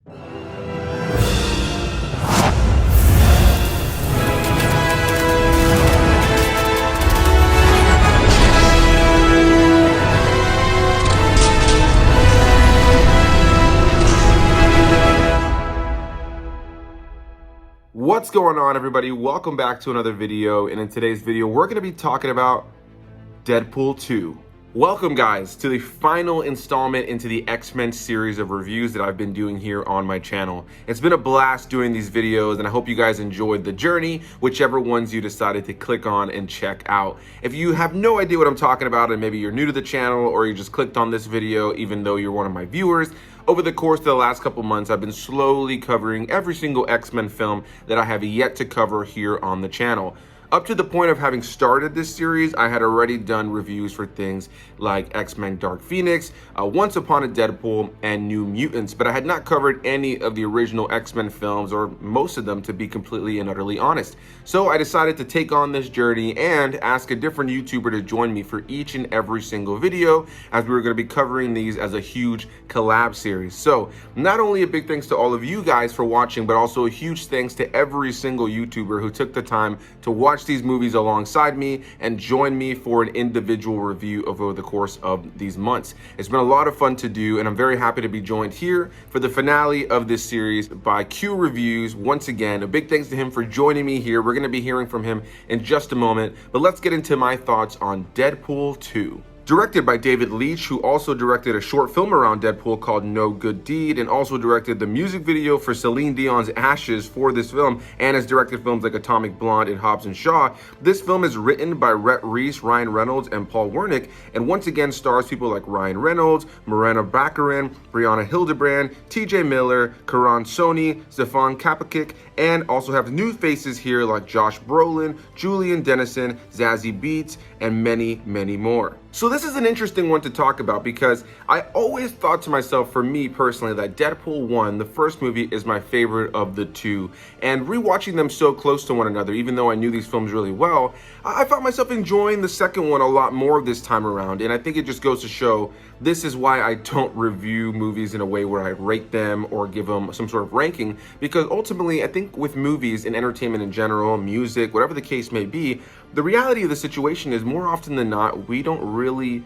What's going on, everybody? Welcome back to another video, and in today's video we're going to be talking about Deadpool 2. Welcome, guys, to the final installment into the X-Men series of reviews that I've been doing here on my channel. It's been a blast doing these videos, and I hope you guys enjoyed the journey, whichever ones you decided to click on and check out. If you have no idea what I'm talking about, and maybe you're new to the channel or you just clicked on this video even though you're one of my viewers, over the course of the last couple months, I've been slowly covering every single X-Men film that I have yet to cover here on the channel. Up to the point of having started this series, I had already done reviews for things like X-Men Dark Phoenix, Once Upon a Deadpool, and New Mutants, but I had not covered any of the original X-Men films, or most of them, to be completely and utterly honest. So I decided to take on this journey and ask a different YouTuber to join me for each and every single video, as we were going to be covering these as a huge collab series. So not only a big thanks to all of you guys for watching, but also a huge thanks to every single YouTuber who took the time to watch these movies alongside me and join me for an individual review over the course of these months. It's been a lot of fun to do, and I'm very happy to be joined here for the finale of this series by Q Reviews. Once again, a big thanks to him for joining me here. We're going to be hearing from him in just a moment, but let's get into my thoughts on Deadpool 2. Directed by David Leitch, who also directed a short film around Deadpool called No Good Deed, and also directed the music video for Celine Dion's Ashes for this film, and has directed films like Atomic Blonde and Hobbs and Shaw. This film is written by Rhett Reese, Ryan Reynolds, and Paul Wernick, and once again stars people like Ryan Reynolds, Morena Baccarin, Brianna Hildebrand, TJ Miller, Karan Soni, Stefan Kapicic, and also have new faces here like Josh Brolin, Julian Dennison, Zazie Beetz, and many, many more. So this is an interesting one to talk about because I always thought to myself, for me personally, that Deadpool 1, the first movie, is my favorite of the two. And rewatching them so close to one another, even though I knew these films really well, I found myself enjoying the second one a lot more this time around. And I think it just goes to show this is why I don't review movies in a way where I rate them or give them some sort of ranking. Because ultimately, I think with movies and entertainment in general, music, whatever the case may be, the reality of the situation is more often than not, we don't really,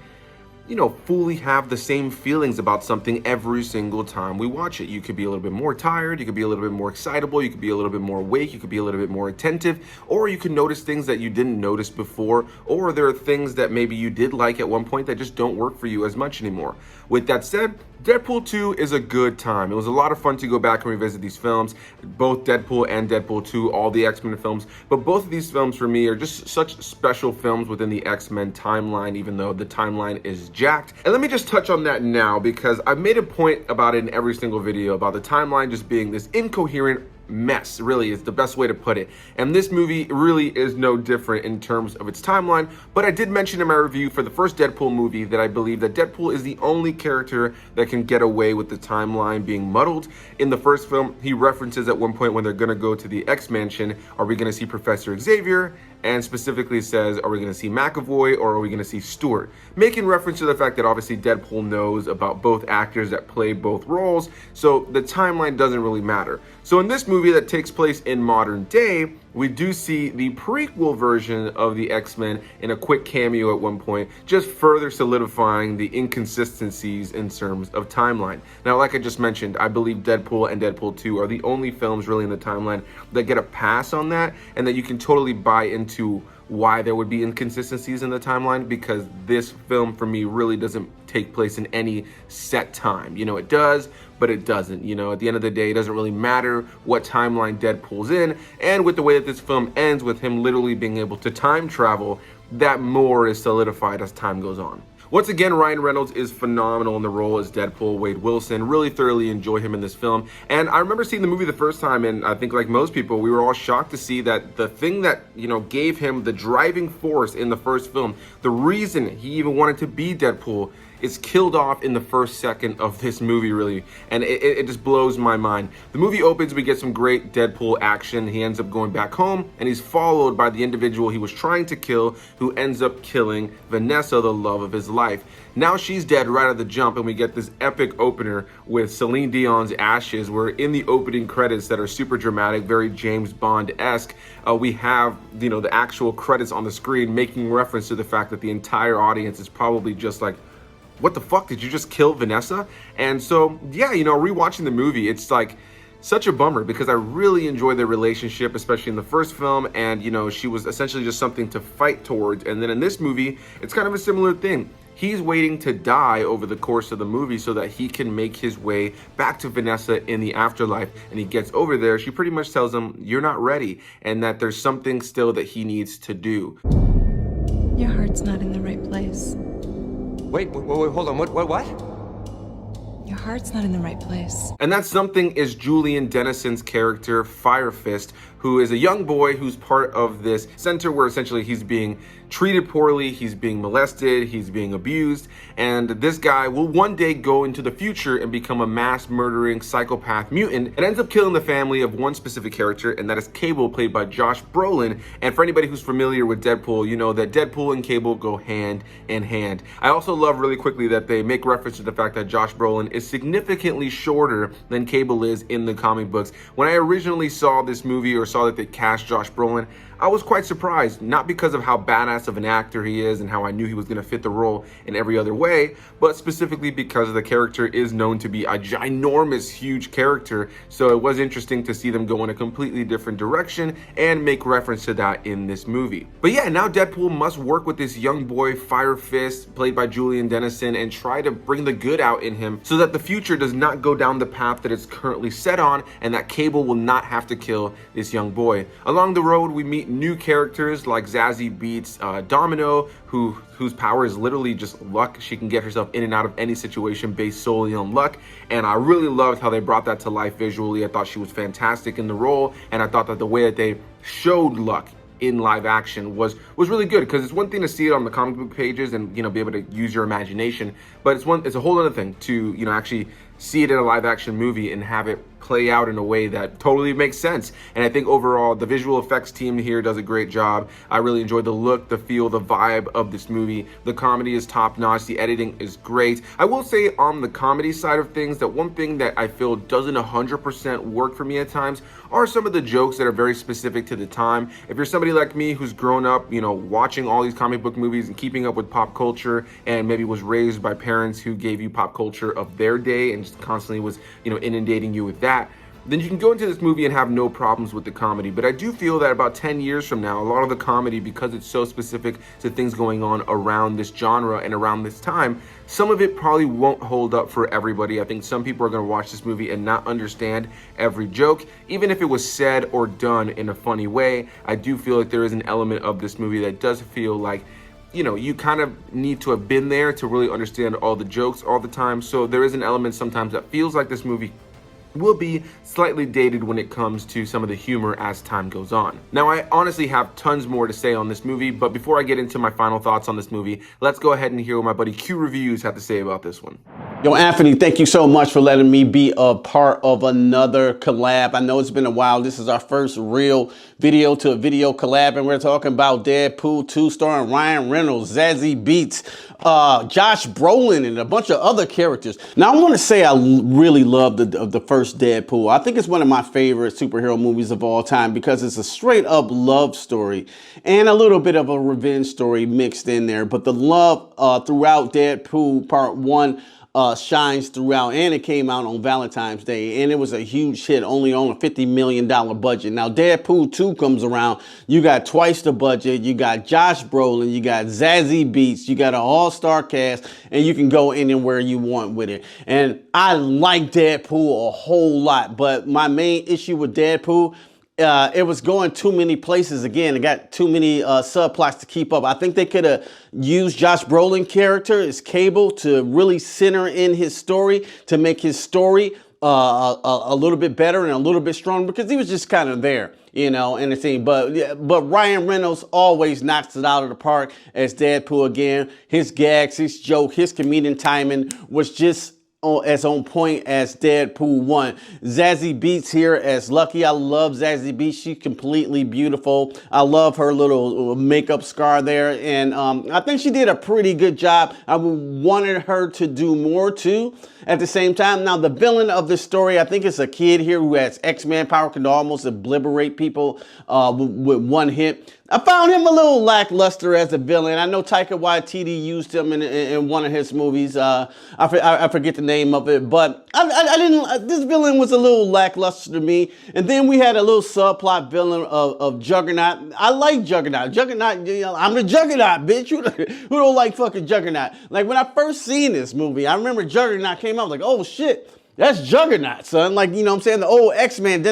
fully have the same feelings about something every single time we watch it. You could be a little bit more tired, you could be a little bit more excitable, you could be a little bit more awake, you could be a little bit more attentive, or you could notice things that you didn't notice before, or there are things that maybe you did like at one point that just don't work for you as much anymore. With that said, Deadpool 2 is a good time. It was a lot of fun to go back and revisit these films, both Deadpool and Deadpool 2, all the X-Men films, but both of these films for me are just such special films within the X-Men timeline, even though the timeline is jacked. And let me just touch on that now, because I've made a point about it in every single video, about the timeline just being this incoherent mess, really is the best way to put it. And this movie really is no different in terms of its timeline, but I did mention in my review for the first Deadpool movie that I believe that Deadpool is the only character that can get away with the timeline being muddled. In the first film, he references at one point when they're gonna go to the X-Mansion, are we gonna see Professor Xavier? And specifically says, are we going to see McAvoy or are we going to see Stewart? Making reference to the fact that obviously Deadpool knows about both actors that play both roles, so the timeline doesn't really matter. So in this movie that takes place in modern day, we do see the prequel version of the X-Men in a quick cameo at one point, just further solidifying the inconsistencies in terms of timeline. Now, like I just mentioned, I believe Deadpool and Deadpool 2 are the only films really in the timeline that get a pass on that, and that you can totally buy into why there would be inconsistencies in the timeline, because this film for me really doesn't take place in any set time. It does, but it doesn't. At the end of the day, it doesn't really matter what timeline Deadpool's in, and with the way that this film ends with him literally being able to time travel, that more is solidified as time goes on. Once again, Ryan Reynolds is phenomenal in the role as Deadpool. Wade Wilson, really thoroughly enjoy him in this film. And I remember seeing the movie the first time, and I think like most people, we were all shocked to see that the thing that, gave him the driving force in the first film, the reason he even wanted to be Deadpool, is killed off in the first second of this movie, really, and it just blows my mind. The movie opens, we get some great Deadpool action. He ends up going back home, and he's followed by the individual he was trying to kill, who ends up killing Vanessa, the love of his life. Now she's dead right at the jump, and we get this epic opener with Celine Dion's Ashes, where in the opening credits that are super dramatic, very James Bond-esque, we have, you know, the actual credits on the screen making reference to the fact that the entire audience is probably just like, what the fuck, did you just kill Vanessa? And so, yeah, you know, rewatching the movie, it's like such a bummer because I really enjoyed their relationship, especially in the first film, and, you know, she was essentially just something to fight towards. And then in this movie, it's kind of a similar thing. He's waiting to die over the course of the movie so that he can make his way back to Vanessa in the afterlife. And he gets over there, she pretty much tells him, you're not ready, and that there's something still that he needs to do. Your heart's not in the right place. Wait, hold on, what? Your heart's not in the right place. And that something is Julian Dennison's character, Fire Fist, who is a young boy who's part of this center where essentially he's being treated poorly, he's being molested, he's being abused, and this guy will one day go into the future and become a mass murdering psychopath mutant and ends up killing the family of one specific character, and that is Cable, played by Josh Brolin. And for anybody who's familiar with Deadpool, you know that Deadpool and Cable go hand in hand. I also love really quickly that they make reference to the fact that Josh Brolin is significantly shorter than Cable is in the comic books. When I originally saw this movie or saw that they cast Josh Brolin, I was quite surprised, not because of how badass of an actor he is and how I knew he was going to fit the role in every other way, but specifically because the character is known to be a ginormous, huge character. So it was interesting to see them go in a completely different direction and make reference to that in this movie. But yeah, now Deadpool must work with this young boy, Fire Fist, played by Julian Dennison, and try to bring the good out in him so that the future does not go down the path that it's currently set on, and that Cable will not have to kill this young boy. Along the road, we meet new characters like Zazie Beetz Domino, whose power is literally just luck. She can get herself in and out of any situation based solely on luck, and I really loved how they brought that to life visually. I thought she was fantastic in the role, and I thought that the way that they showed luck in live action was really good, because it's one thing to see it on the comic book pages and, you know, be able to use your imagination, but it's a whole other thing to, you know, actually see it in a live action movie and have it play out in a way that totally makes sense. And I think overall the visual effects team here does a great job. I really enjoyed the look, the feel, the vibe of this movie. The comedy is top notch, the editing is great. I will say on the comedy side of things that one thing that I feel doesn't 100% work for me at times are some of the jokes that are very specific to the time. If you're somebody like me who's grown up, you know, watching all these comic book movies and keeping up with pop culture, and maybe was raised by parents who gave you pop culture of their day and just constantly was, you know, inundating you with that, then you can go into this movie and have no problems with the comedy. But I do feel that about 10 years from now, a lot of the comedy, because it's so specific to things going on around this genre and around this time, some of it probably won't hold up for everybody. I think some people are going to watch this movie and not understand every joke, even if it was said or done in a funny way. I do feel like there is an element of this movie that does feel like, you know, you kind of need to have been there to really understand all the jokes all the time. So there is an element sometimes that feels like this movie will be slightly dated when it comes to some of the humor as time goes on. Now, I honestly have tons more to say on this movie, but before I get into my final thoughts on this movie, let's go ahead and hear what my buddy Q Reviews had to say about this one. Yo, Anthony, thank you so much for letting me be a part of another collab. I know it's been a while. This is our first real video to a video collab, and we're talking about Deadpool 2 starring Ryan Reynolds, Zazie Beetz, Josh Brolin, and a bunch of other characters. Now, I want to say I really love the first Deadpool. I think it's one of my favorite superhero movies of all time because it's a straight up love story and a little bit of a revenge story mixed in there. But the love throughout Deadpool Part 1 shines throughout, and it came out on Valentine's Day, and it was a huge hit, only on a $50 million budget. Now, Deadpool 2 comes around, you got twice the budget, you got Josh Brolin, you got Zazie Beetz, you got an all-star cast, and you can go anywhere you want with it. And I like Deadpool a whole lot, but my main issue with Deadpool, it was going too many places again. It got too many subplots to keep up. I think they could have used Josh Brolin character as Cable to really center in his story, to make his story a little bit better and a little bit stronger, because he was just kind of there, you know, in the scene. But Ryan Reynolds always knocks it out of the park as Deadpool again. His gags, his joke, his comedic timing was just as on point as Deadpool 1. Zazie Beetz here as Lucky. I love Zazie Beetz. She's completely beautiful. I love her little makeup scar there. And I think she did a pretty good job. I wanted her to do more too at the same time. Now, the villain of this story, I think it's a kid here who has X-Men power, can almost obliterate people with one hit. I found him a little lackluster as a villain. I know Taika Waititi used him in one of his movies. I forget the name of it, but I didn't. This villain was a little lackluster to me. And then we had a little subplot villain of Juggernaut. I like Juggernaut. Juggernaut, you know, I'm the Juggernaut, bitch. Who don't like fucking Juggernaut? Like, when I first seen this movie, I remember Juggernaut came out, I was like, oh shit, that's Juggernaut, son. Like, you know what I'm saying? The old X-Men,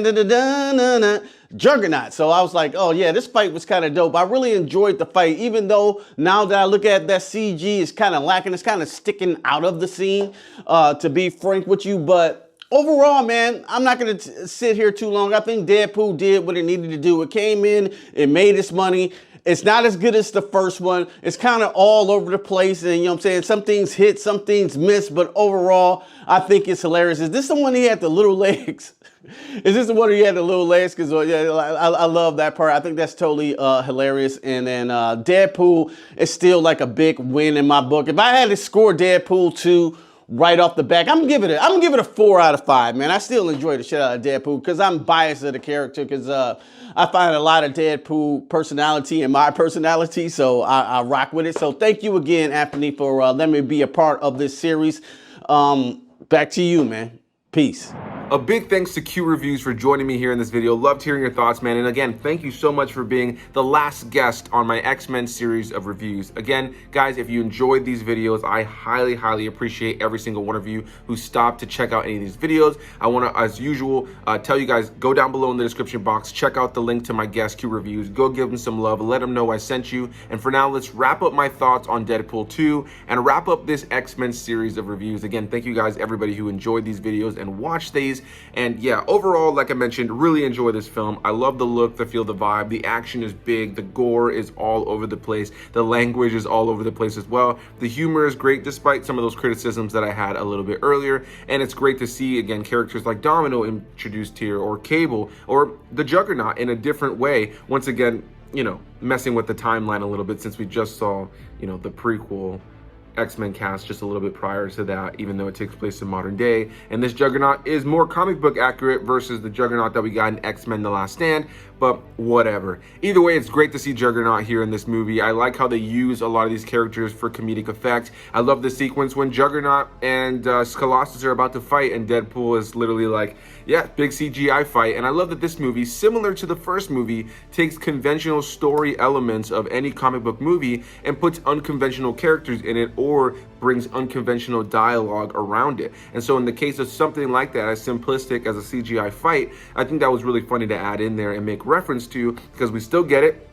Juggernaut. So I was like, oh yeah, this fight was kind of dope. I really enjoyed the fight, even though now that I look at that CG is kind of lacking. It's kind of sticking out of the scene, to be frank with you. But overall, man, I'm not going to sit here too long. I think Deadpool did what it needed to do. It came in, it made its money. It's not as good as the first one. It's kind of all over the place. And you know what I'm saying? Some things hit, some things miss. But overall, I think it's hilarious. Is this the one he had the little legs? Is this the one where he had the little legs? Because yeah, I love that part. I think that's totally hilarious. And then Deadpool is still like a big win in my book. If I had to score Deadpool 2 right off the back, I'm gonna give it a 4 out of 5, man. I still enjoy the shit out of Deadpool because I'm biased to the character, because I find a lot of Deadpool personality in my personality, so I rock with it. So thank you again, Anthony, for letting me be a part of this series. Back to you, man. Peace. A big thanks to Q Reviews for joining me here in this video. Loved hearing your thoughts, man. And again, thank you so much for being the last guest on my X-Men series of reviews. Again, guys, if you enjoyed these videos, I highly, highly appreciate every single one of you who stopped to check out any of these videos. I want to, as usual, tell you guys, go down below in the description box, check out the link to my guest Q Reviews, go give them some love, let them know I sent you. And for now, let's wrap up my thoughts on Deadpool 2 and wrap up this X-Men series of reviews. Again, thank you guys, everybody who enjoyed these videos and watched these. And yeah, overall, like I mentioned, really enjoy this film. I love the look, the feel, the vibe. The action is big. The gore is all over the place. The language is all over the place as well. The humor is great, despite some of those criticisms that I had a little bit earlier. And it's great to see, again, characters like Domino introduced here, or Cable, or the Juggernaut in a different way. Once again, you know, messing with the timeline a little bit, since we just saw, you know, the prequel X-Men cast just a little bit prior to that, even though it takes place in modern day. And this Juggernaut is more comic book accurate versus the Juggernaut that we got in X-Men The Last Stand, but whatever. Either way, it's great to see Juggernaut here in this movie. I like how they use a lot of these characters for comedic effect. I love the sequence when Juggernaut and Colossus are about to fight, and Deadpool is literally like, yeah, big CGI fight. And I love that this movie, similar to the first movie, takes conventional story elements of any comic book movie and puts unconventional characters in it, or brings unconventional dialogue around it. And so in the case of something like that, as simplistic as a CGI fight, I think that was really funny to add in there and make reference to, because we still get it.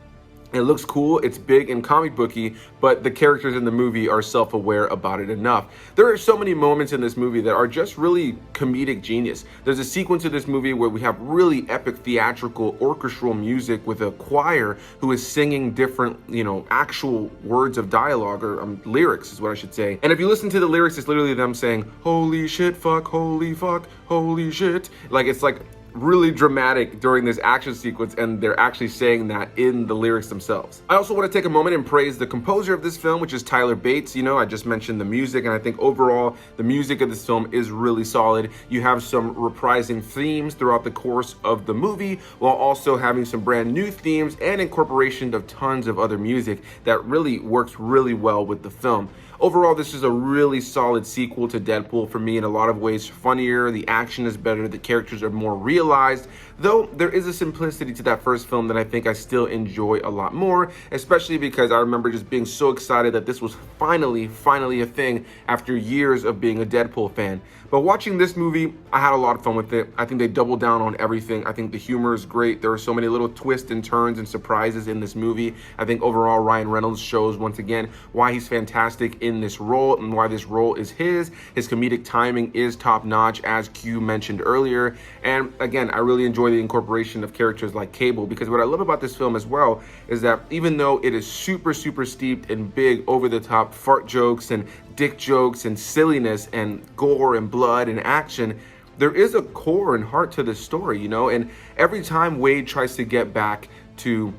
It looks cool, it's big and comic booky, but the characters in the movie are self-aware about it enough. There are so many moments in this movie that are just really comedic genius. There's a sequence of this movie where we have really epic theatrical orchestral music with a choir who is singing different, you know, actual words of dialogue, or lyrics is what I should say. And if you listen to the lyrics, it's literally them saying, holy shit, fuck, holy shit. Like, it's like really dramatic during this action sequence, and they're actually saying that in the lyrics themselves. I also want to take a moment and praise the composer of this film, which is Tyler Bates. You know, I just mentioned the music, and I think overall the music of this film is really solid. You have some reprising themes throughout the course of the movie, while also having some brand new themes and incorporation of tons of other music that really works really well with the film. Overall, this is a really solid sequel to Deadpool for me in a lot of ways. Funnier, the action is better, the characters are more realized, though there is a simplicity to that first film that I think I still enjoy a lot more, especially because I remember just being so excited that this was finally a thing after years of being a Deadpool fan. But watching this movie, I had a lot of fun with it. I think they doubled down on everything. I think the humor is great. There are so many little twists and turns and surprises in this movie. I think overall Ryan Reynolds shows once again why he's fantastic in in this role and why this role is his. His comedic timing is top notch, as Q mentioned earlier. And again, I really enjoy the incorporation of characters like Cable, because what I love about this film as well is that even though it is super steeped in big over the top fart jokes and dick jokes and silliness and gore and blood and action, there is a core and heart to this story, you know? And every time Wade tries to get back to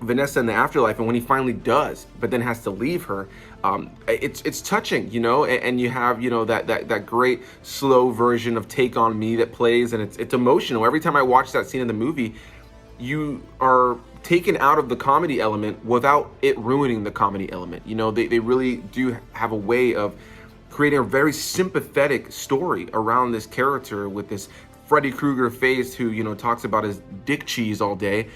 Vanessa in the afterlife, and when he finally does, but then has to leave her, it's touching, you know? And you have, you know, that great slow version of Take On Me that plays, and it's emotional. Every time I watch that scene in the movie, you are taken out of the comedy element without it ruining the comedy element. You know, they really do have a way of creating a very sympathetic story around this character with this Freddy Krueger face who, you know, talks about his dick cheese all day,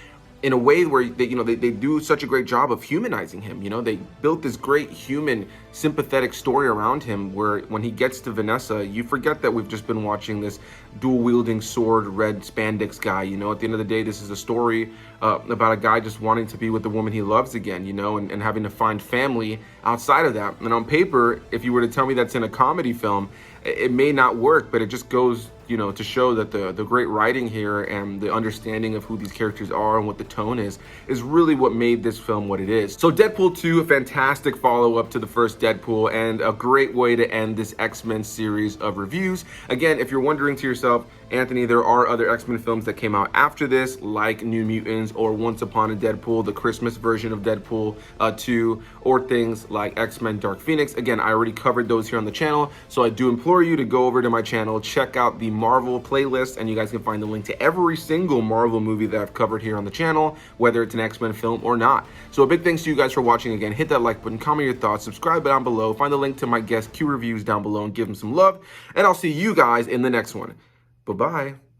in a way where they do such a great job of humanizing him. You know, they built this great human sympathetic story around him where when he gets to Vanessa, you forget that we've just been watching this dual wielding sword, red spandex guy. You know, at the end of the day, this is a story about a guy just wanting to be with the woman he loves again, you know, and having to find family outside of that. And on paper, if you were to tell me that's in a comedy film, it may not work, but it just goes, you know, to show that the great writing here and the understanding of who these characters are and what the tone is really what made this film what it is. So Deadpool 2, a fantastic follow-up to the first Deadpool and a great way to end this X-Men series of reviews. Again, if you're wondering to yourself, Anthony, there are other X-Men films that came out after this, like New Mutants or Once Upon a Deadpool, the Christmas version of Deadpool 2, or things like X-Men Dark Phoenix. Again, I already covered those here on the channel, so I do implore you to go over to my channel, check out the Marvel playlist, and you guys can find the link to every single Marvel movie that I've covered here on the channel, whether it's an X-Men film or not. So a big thanks to you guys for watching. Again, hit that like button, comment your thoughts, subscribe down below, find the link to my guest Q reviews down below and give them some love, and I'll see you guys in the next one. Bye-bye.